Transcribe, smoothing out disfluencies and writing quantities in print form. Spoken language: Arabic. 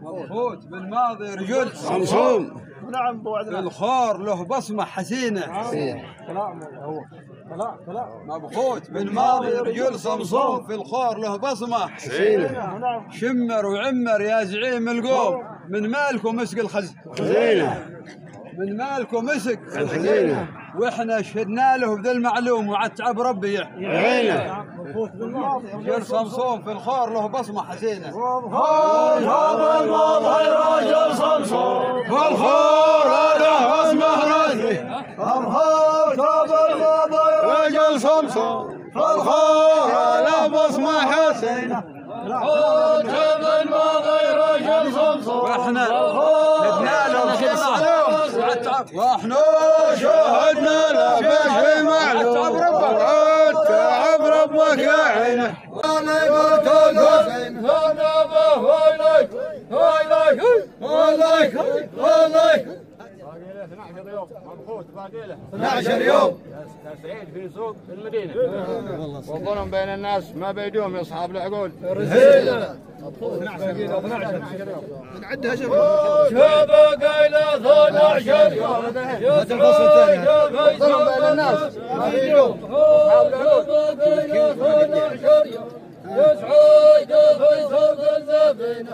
مبخوت بالماضي رجل صمصوم. نعم ابو عدنان. الخور له بصمه حسينه. كلام هو كلام مبخوت بالماضي رجل صمصوم، في الخور له بصمه حسينه. نعم. شمر وعمر يا زعيم القوم، من مالك ومسك خزينه. من مالك ومسك الخزينه. واحنا شهدنا له بذا المعلوم وعتعب ربي يعينه. مبخوت بالماضي رجل صمصوم، في الخور له بصمه حسينه. هذا الماضي رجل صمصوم، الخور له بصمه راسي. مبخوت بالماضي رجل صمصوم. الخور له بصمه حسينه. مبخوت بالماضي رجل صمصوم، واحنا شهدنا له في معلوم وعتعب، واحنا شهدنا له في معلوم وعتعب ربك يا عينه. مبخوت باقي له 12 يوم سعيد في سوق المدينه والظلم بين الناس ما بيدوم يا اصحاب العقول. نعدها باقي له 12 يوم الظلم بين الناس ما بيدوم اصحاب العقول. يسعد في سوق الزبينه.